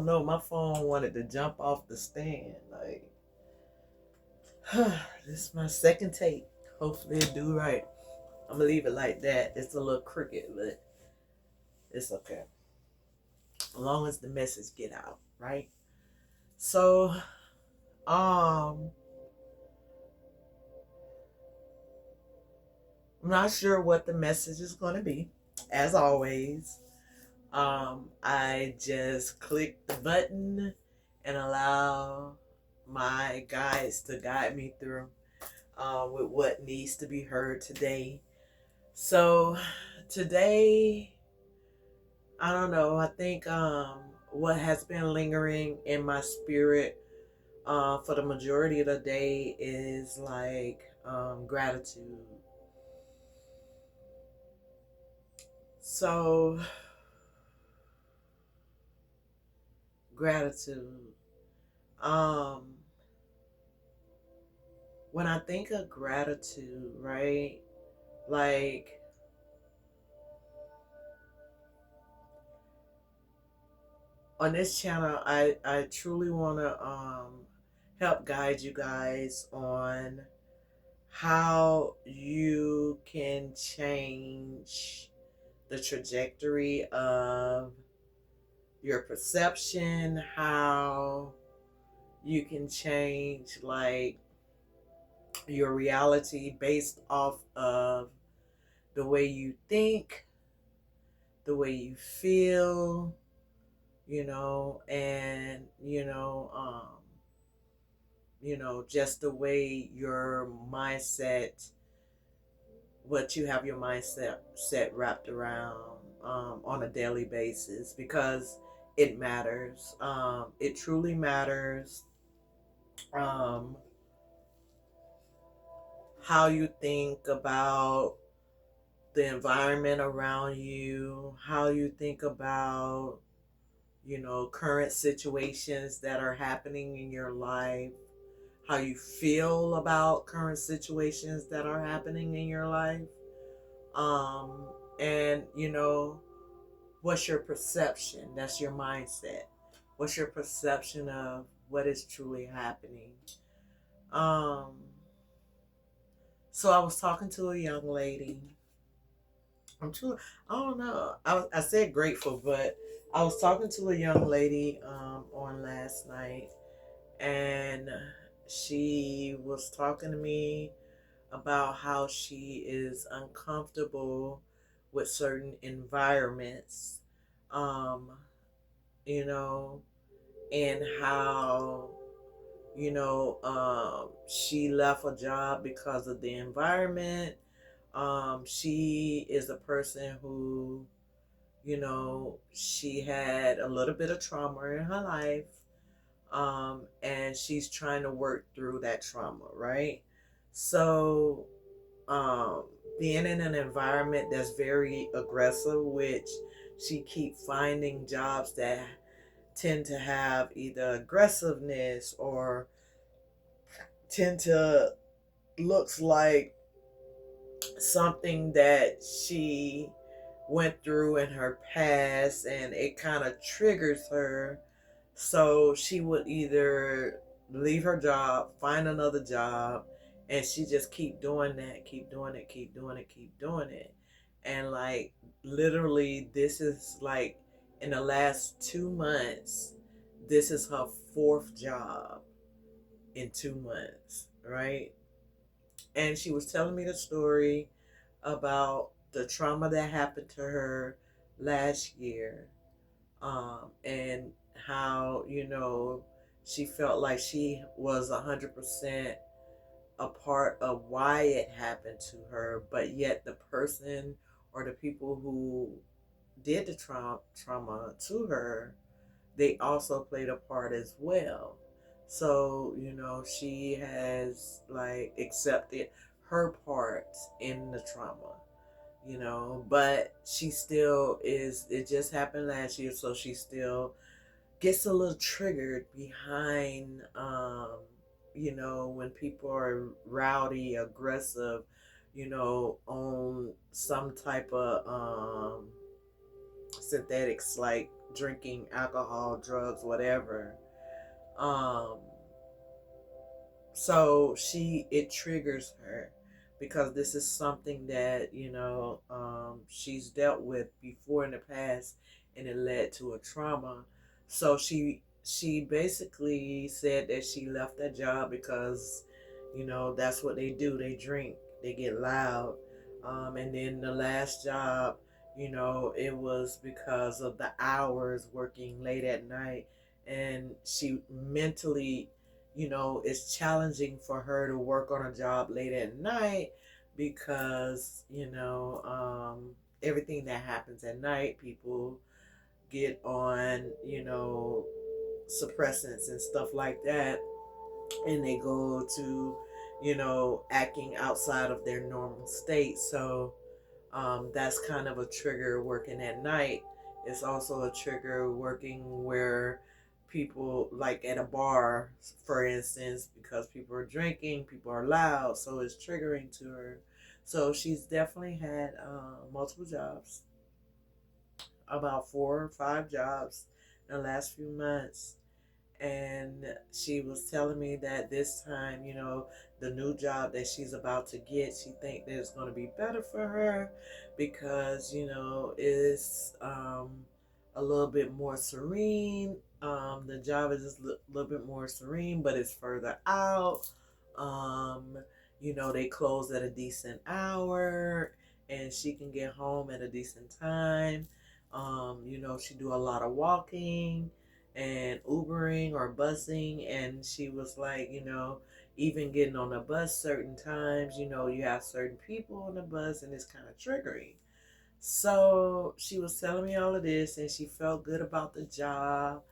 don't know. My phone wanted to jump off the stand. Like, this is my second take. Hopefully it do right. I'm gonna leave it like that. It's a little crooked, but it's okay. As long as the message get out, right? So, um, I'm not sure what the message is gonna be. As always, I just click the button and allow my guides to guide me through with what needs to be heard today. So today, I don't know. I think what has been lingering in my spirit for the majority of the day is like gratitude. So gratitude. Um, when I think of gratitude, right? Like on this channel, I truly want to help guide you guys on how you can change the trajectory of your perception, how you can change like your reality based off of the way you think, the way you feel, and just the way your mindset, what you have your mindset set wrapped around on a daily basis, because it matters. It truly matters. Um, how you think about the environment around you, how you think about, current situations that are happening in your life, how you feel about current situations that are happening in your life. Um, and, what's your perception? That's your mindset. What's your perception of what is truly happening? Um, so I was talking to a young lady. I'm too, I don't know. I said grateful, but I was talking to a young lady on last night, and she was talking to me about how she is uncomfortable with certain environments, um, you know, and how, she left a job because of the environment. She is a person who, she had a little bit of trauma in her life, and she's trying to work through that trauma, right? So, um, being in an environment that's very aggressive, which she keep finding jobs that tend to have either aggressiveness or tend to looks like something that she went through in her past, and it kind of triggers her, so she would either leave her job, find another job, and she just keep doing that, keep doing it, keep doing it, keep doing it. And like literally this is like in the last 2 months, this is her fourth job in 2 months, right? And she was telling me the story about the trauma that happened to her last year, and how she felt like she was 100% a part of why it happened to her, but yet the person or the people who did the trauma to her, they also played a part as well. So, she has like accepted her part in the trauma, but she still is, it just happened last year, so she still gets a little triggered behind, when people are rowdy, aggressive, on some type of synthetics like drinking alcohol, drugs, whatever. Um, so it triggers her because this is something that she's dealt with before in the past, and it led to a trauma. So she basically said that she left that job because that's what they do. They drink, they get loud. And then the last job, it was because of the hours working late at night, and she mentally, it's challenging for her to work on a job late at night because, everything that happens at night, people get on, suppressants and stuff like that, and they go to, acting outside of their normal state. So that's kind of a trigger working at night. It's also a trigger working where people, like at a bar, for instance, because people are drinking, people are loud, so it's triggering to her. So she's definitely had multiple jobs, about 4 or 5 jobs in the last few months. And she was telling me that this time, the new job that she's about to get, she think that it's going to be better for her because it's a little bit more serene. The job is just a little bit more serene, but it's further out. um, they close at a decent hour, and she can get home at a decent time. She do a lot of walking and Ubering or busing, and she was like, even getting on the bus certain times, you have certain people on the bus, and it's kind of triggering. So she was telling me all of this, and she felt good about the job,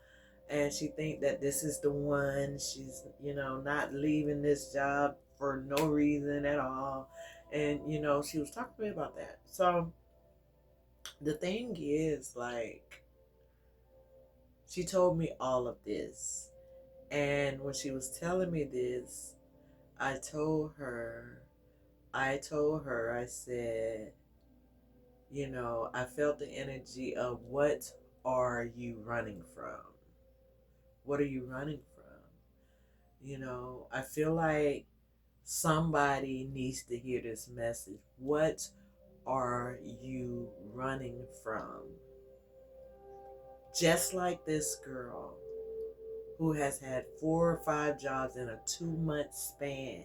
and she think that this is the one. She's, not leaving this job for no reason at all. And, she was talking to me about that. So the thing is, like, she told me all of this. And when she was telling me this, I said, I felt the energy of, what are you running from? What are you running from? I feel like somebody needs to hear this message. What are you running from? Just like this girl who has had 4 or 5 jobs in a 2 month span,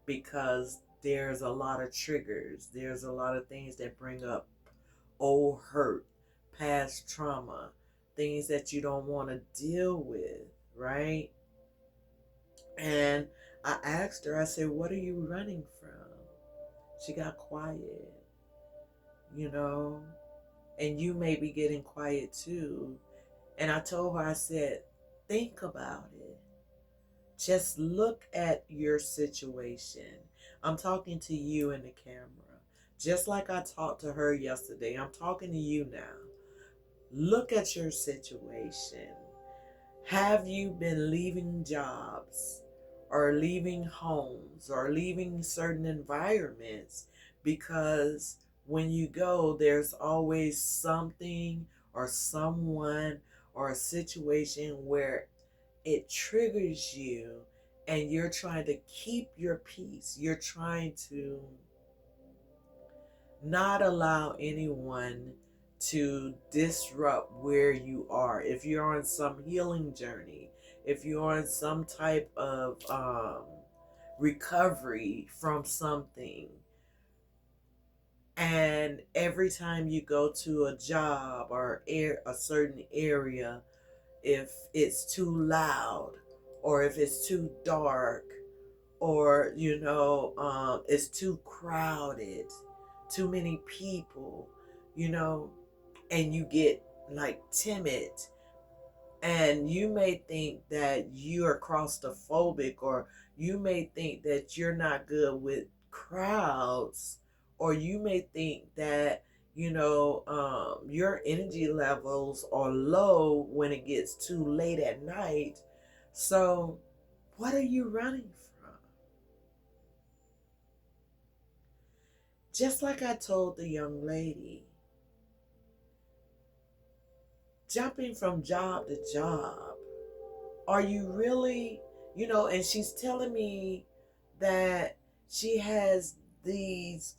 because there's a lot of triggers. There's a lot of things that bring up old hurt, past trauma, things that you don't want to deal with, right? And I asked her, I said, what are you running from? She got quiet, you know, and you may be getting quiet too. And I told her, I said, think about it. Just look at your situation. I'm talking to you in the camera. Just like I talked to her yesterday, I'm talking to you now. Look at your situation. Have you been leaving jobs or leaving homes or leaving certain environments because when you go, there's always something or someone or a situation where it triggers you, and you're trying to keep your peace. You're trying to not allow anyone to disrupt where you are. If you're on some healing journey, if you're on some type of recovery from something, and every time you go to a job or a certain area, if it's too loud or if it's too dark, or it's too crowded, too many people, and you get like timid, and you may think that you're claustrophobic, or you may think that you're not good with crowds, or you may think that your energy levels are low when it gets too late at night. So what are you running from? Just like I told the young lady, jumping from job to job. Are you really, and she's telling me that she has these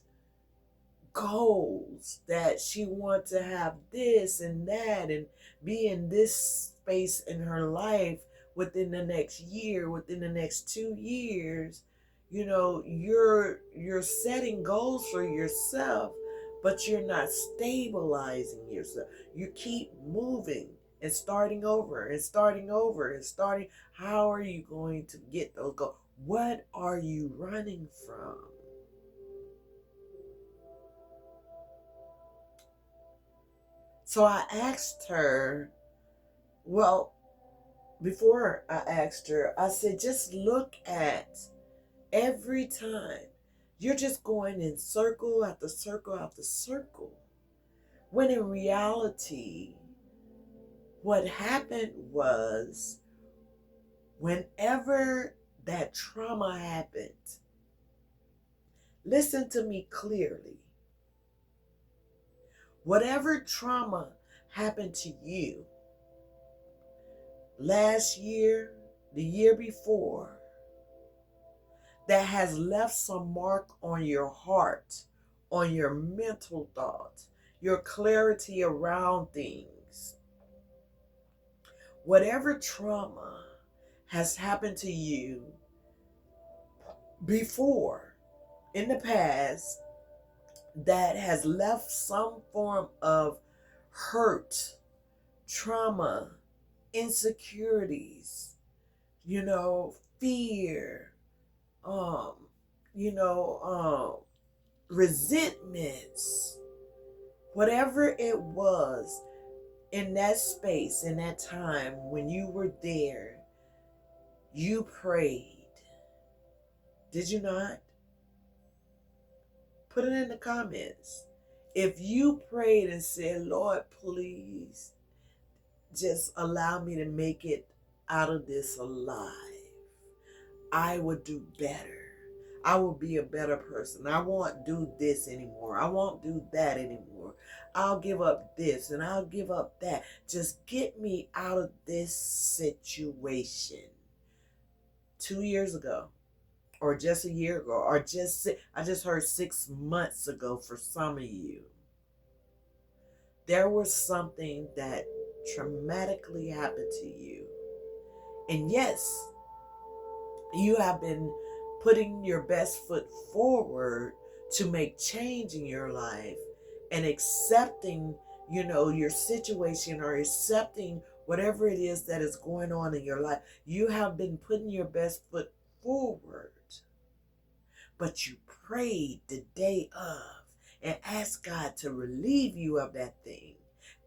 goals, that she wants to have this and that and be in this space in her life within the next year, within the next 2 years. You're setting goals for yourself, but you're not stabilizing yourself. You keep moving and starting over and starting over and starting. How are you going to get those goals? What are you running from? So I asked her, well, before I asked her, I said, just look at every time you're just going in circle after circle after circle. When in reality, what happened was, whenever that trauma happened, listen to me clearly. Whatever trauma happened to you last year, the year before, that has left some mark on your heart, on your mental thoughts, your clarity around things. Whatever trauma has happened to you before, in the past, that has left some form of hurt, trauma, insecurities, fear, resentments, whatever it was in that space, in that time when you were there, you prayed. Did you not? Put it in the comments. If you prayed and said, Lord, please just allow me to make it out of this alive, I would do better. I will be a better person. I won't do this anymore. I won't do that anymore. I'll give up this and I'll give up that. Just get me out of this situation. 2 years ago, or just a year ago, or I just heard 6 months ago for some of you, there was something that traumatically happened to you. And yes, you have been putting your best foot forward to make change in your life and accepting, your situation, or accepting whatever it is that is going on in your life. You have been putting your best foot forward, but you prayed the day of and asked God to relieve you of that thing.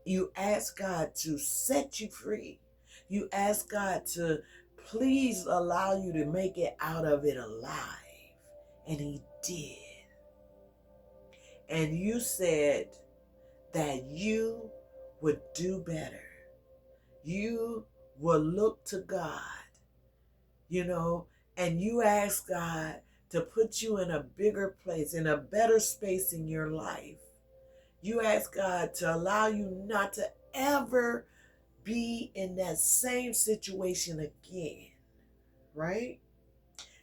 You asked God to set you free. You asked God to please allow you to make it out of it alive. And He did. And you said that you would do better. You will look to God, and you ask God to put you in a bigger place, in a better space in your life. You ask God to allow you not to ever be in that same situation again, right?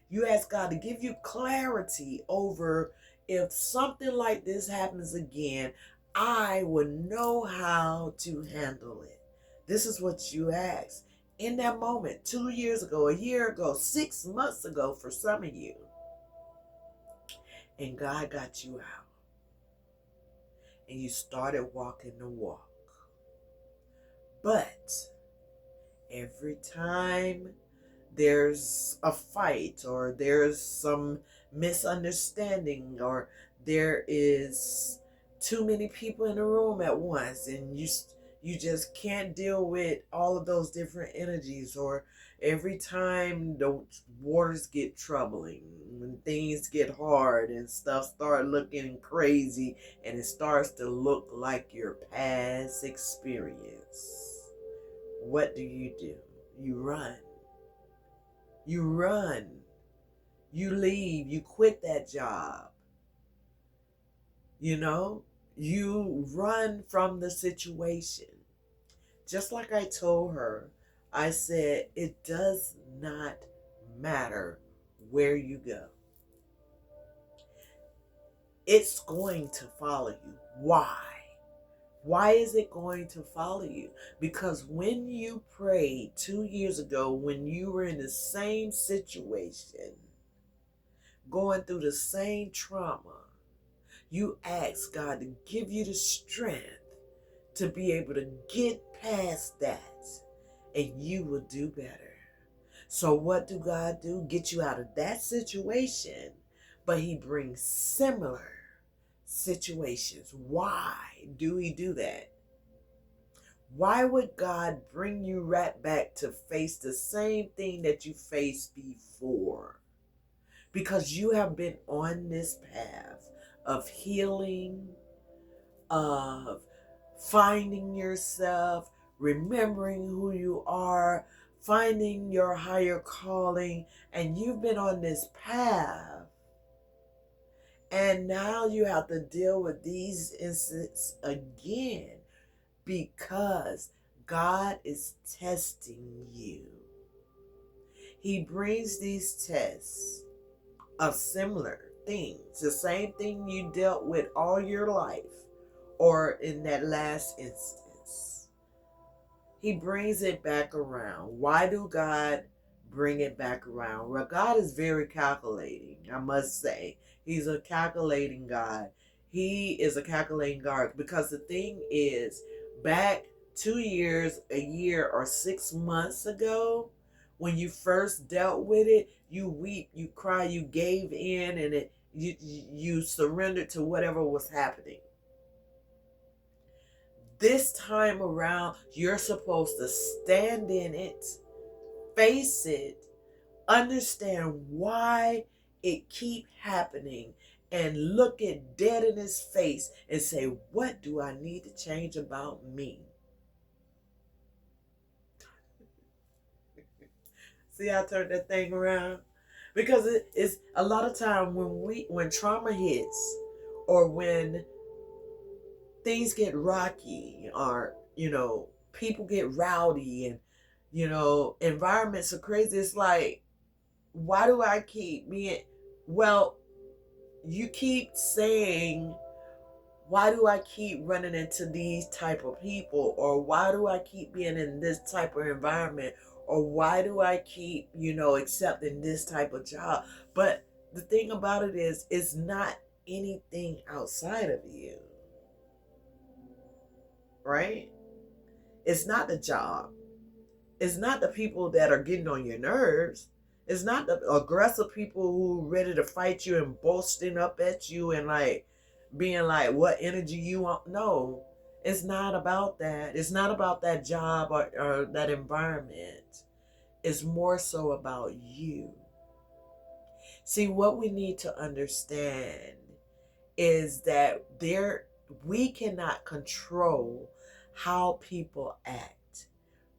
You ask God to give you clarity over, if something like this happens again, I would know how to handle it. This is what you ask. In that moment, 2 years ago, a year ago, 6 months ago for some of you. And God got you out. And you started walking the walk. But every time there's a fight, or there's some misunderstanding, or there is too many people in the room at once, and you just can't deal with all of those different energies, or every time the waters get troubling, when things get hard and stuff start looking crazy, and it starts to look like your past experience, what do? You run. You run. You leave. You quit that job. You run from the situation. just like I told her, I said, it does not matter where you go. It's going to follow you. Why? Why is it going to follow you? Because when you prayed 2 years ago, when you were in the same situation, going through the same trauma, you asked God to give you the strength to be able to get past that, and you will do better. So what do God do? Get you out of that situation, but he brings similar situations. Why do he do that? Why would God bring you right back to face the same thing that you faced before? Because you have been on this path of healing, of finding yourself, remembering who you are, finding your higher calling, and you've been on this path. And now you have to deal with these incidents again because God is testing you. He brings these tests of similar things, the same thing you dealt with all your life, or in that last instance. He brings it back around. Why do God bring it back around? Well, God is very calculating, I must say. He's a calculating God. He is a calculating God because the thing is, back 2 years, a year, or 6 months ago, when you first dealt with it, you weep, you cry, you gave in, and you surrendered to whatever was happening. This time around, you're supposed to stand in it, face it, understand why it keep happening, and look it dead in his face and say, what do I need to change about me? See how I turned that thing around? Because it's a lot of time when trauma hits, or when things get rocky, or people get rowdy, and environments are crazy. It's like, why do I keep being, well, you keep saying, why do I keep running into these type of people, or why do I keep being in this type of environment, or why do I keep accepting this type of job? But the thing about it is, it's not anything outside of you, right? It's not the job. It's not the people that are getting on your nerves. It's not the aggressive people who ready to fight you and boasting up at you and being like, what energy you want. No, it's not about that. It's not about that job or that environment. It's more so about you. See, what we need to understand is that we cannot control how people act.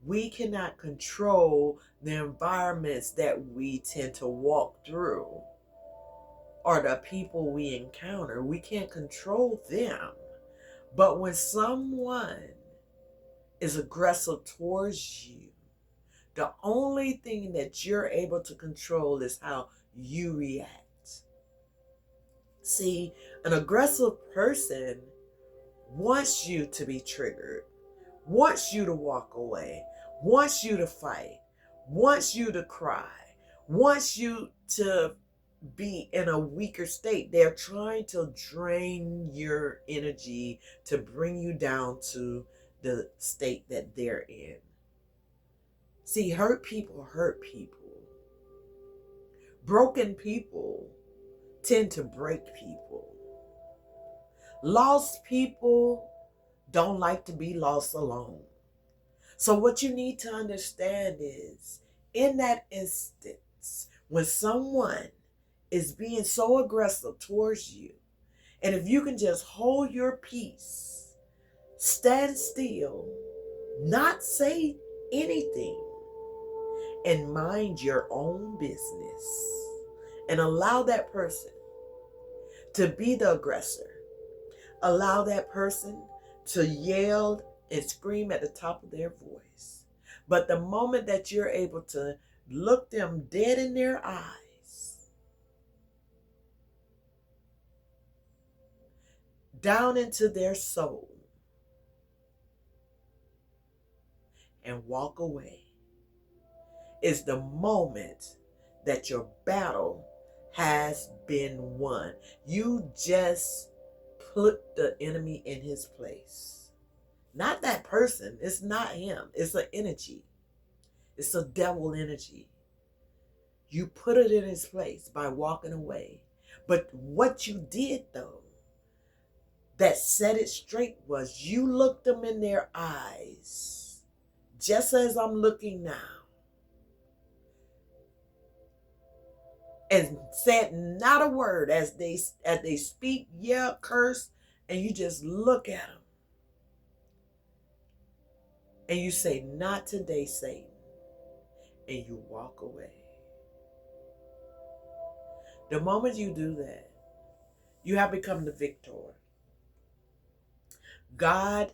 We cannot control the environments that we tend to walk through, or the people we encounter. We can't control them. But when someone is aggressive towards you, the only thing that you're able to control is how you react. See, an aggressive person wants you to be triggered, wants you to walk away, wants you to fight, wants you to cry, wants you to be in a weaker state. They're trying to drain your energy to bring you down to the state that they're in. See, hurt people hurt people. Broken people tend to break people. Lost people don't like to be lost alone. So what you need to understand is, in that instance, when someone is being so aggressive towards you, and if you can just hold your peace, stand still, not say anything, and mind your own business, and allow that person to be the aggressor, allow that person to yell and scream at the top of their voice. But the moment that you're able to look them dead in their eyes, down into their soul, and walk away, is the moment that your battle has been won. You just put the enemy in his place. Not that person. It's not him. It's an energy. It's a devil energy. You put it in his place by walking away. But what you did, though, that set it straight, was you looked them in their eyes, just as I'm looking now, and said not a word as they speak, yell, curse, and you just look at them and you say, "Not today, Satan," and you walk away. The moment you do that, you have become the victor. God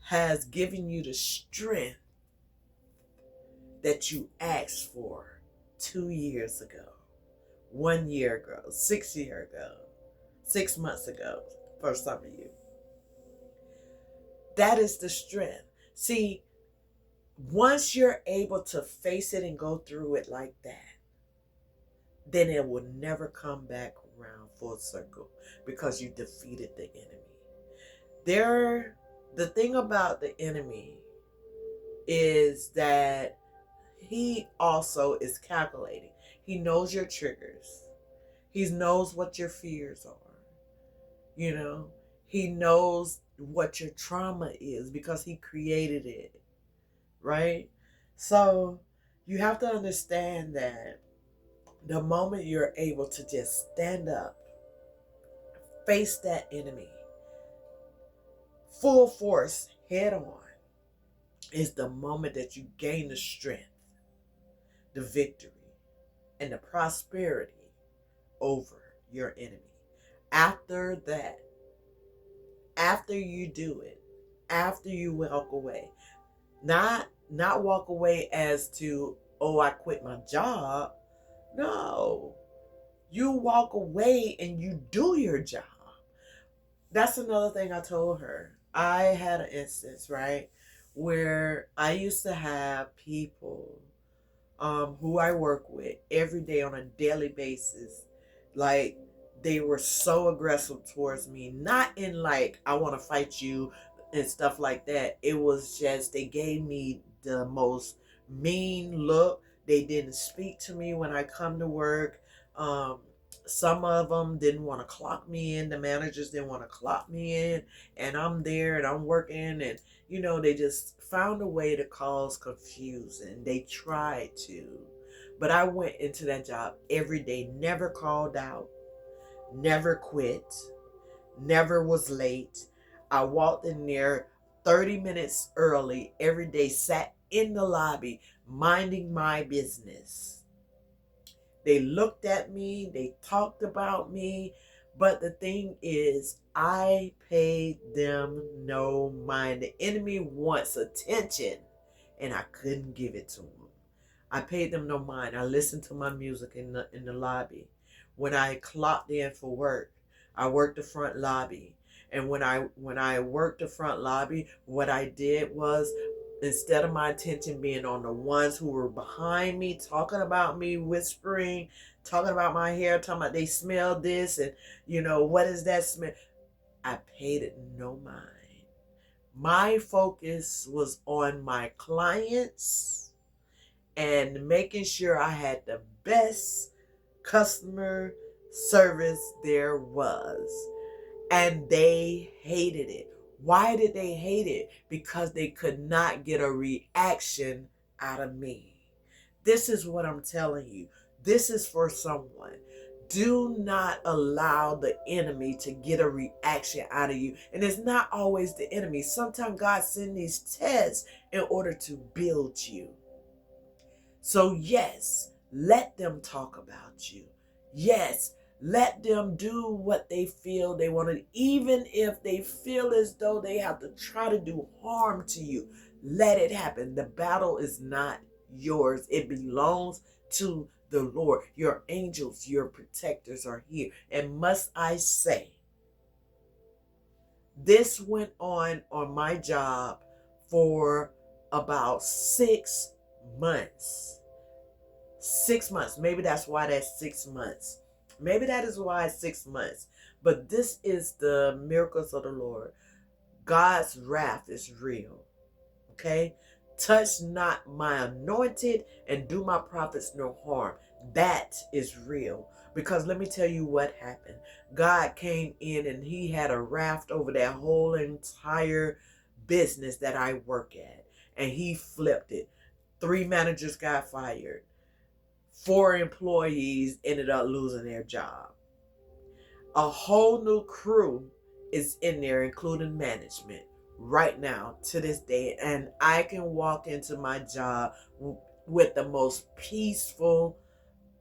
has given you the strength that you asked for 2 years ago, 1 year ago, 6 years ago, 6 months ago, for some of you. That is the strength. See, once you're able to face it and go through it like that, then it will never come back around full circle, because you defeated the enemy. The thing about the enemy is that he also is calculating. He knows your triggers. He knows what your fears are. You know, he knows what your trauma is because he created it, right? So you have to understand that the moment you're able to just stand up, face that enemy, full force, head on, is the moment that you gain the strength, the victory, and the prosperity over your enemy. After that, after you do it, after you walk away, not walk away as to, "Oh, I quit my job." No, you walk away and you do your job. That's another thing I told her. I had an instance, right, where I used to have people who I work with every day on a daily basis. Like, they were so aggressive towards me. Not in like, "I want to fight you" and stuff like that. It was just, they gave me the most mean look. They didn't speak to me when I come to work. Some of them didn't want to clock me in. The managers didn't want to clock me in. And I'm there and I'm working, and they just found a way to cause confusion. They tried to. But I went into that job every day, never called out, never quit, never was late. I walked in there 30 minutes early every day, sat in the lobby, minding my business. They looked at me, they talked about me, but the thing is, I paid them no mind. The enemy wants attention, and I couldn't give it to them. I paid them no mind. I listened to my music in the lobby. When I clocked in for work, I worked the front lobby. And when I worked the front lobby, what I did was, instead of my attention being on the ones who were behind me, talking about me, whispering, talking about my hair, talking about they smell this, and what is that smell? I paid it no mind. My focus was on my clients and making sure I had the best customer service there was. And they hated it. Why did they hate it? Because they could not get a reaction out of me. This is what I'm telling you. This is for someone. Do not allow the enemy to get a reaction out of you. And it's not always the enemy. Sometimes God sends these tests in order to build you. So yes, let them talk about you. Yes, Let them do what they feel they want to, even if they feel as though they have to try to do harm to you. Let it happen. The battle is not yours. It belongs to the Lord. Your angels, your protectors are here. And must I say, this went on my job for about 6 months. 6 months. Maybe that's why that's 6 months. Maybe that is why it's 6 months. But this is the miracles of the Lord. God's wrath is real. Okay? Touch not my anointed and do my prophets no harm. That is real. Because let me tell you what happened. God came in and he had a wrath over that whole entire business that I work at. And he flipped it. 3 managers got fired. 4 employees ended up losing their job. A whole new crew is in there, including management, right now to this day. And I can walk into my job with the most peaceful,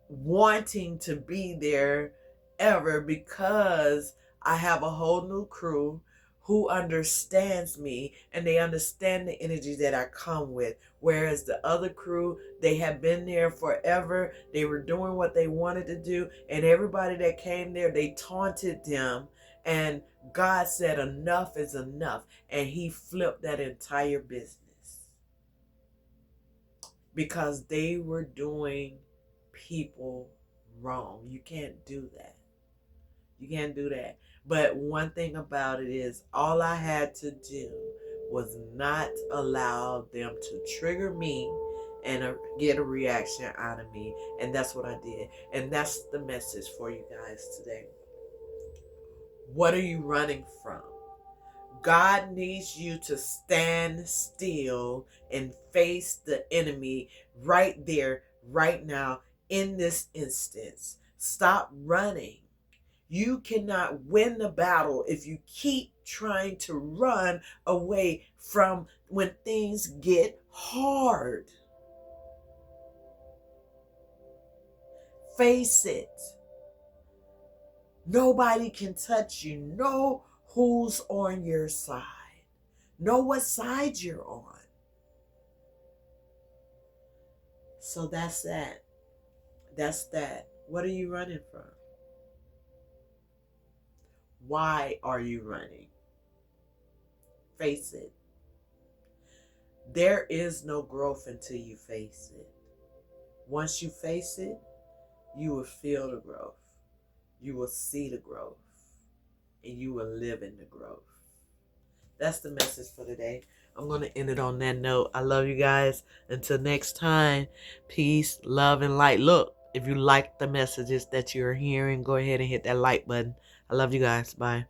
wanting to be there ever, because I have a whole new crew who understands me and they understand the energy that I come with. Whereas the other crew, they have been there forever. They were doing what they wanted to do. And everybody that came there, they taunted them. And God said enough is enough. And he flipped that entire business. Because they were doing people wrong. You can't do that. You can't do that. But one thing about it is, all I had to do was not allow them to trigger me and get a reaction out of me. And that's what I did. And that's the message for you guys today. What are you running from? God needs you to stand still and face the enemy right there, right now, in this instance. Stop running. You cannot win the battle if you keep trying to run away from when things get hard. Face it. Nobody can touch you. Know who's on your side. Know what side you're on. So that's that. That's that. What are you running from? Why are you running? Face it. There is no growth until you face it. Once you face it, you will feel the growth. You will see the growth. And you will live in the growth. That's the message for today. I'm going to end it on that note. I love you guys. Until next time, peace, love, and light. Look, if you like the messages that you're hearing, go ahead and hit that like button. I love you guys. Bye.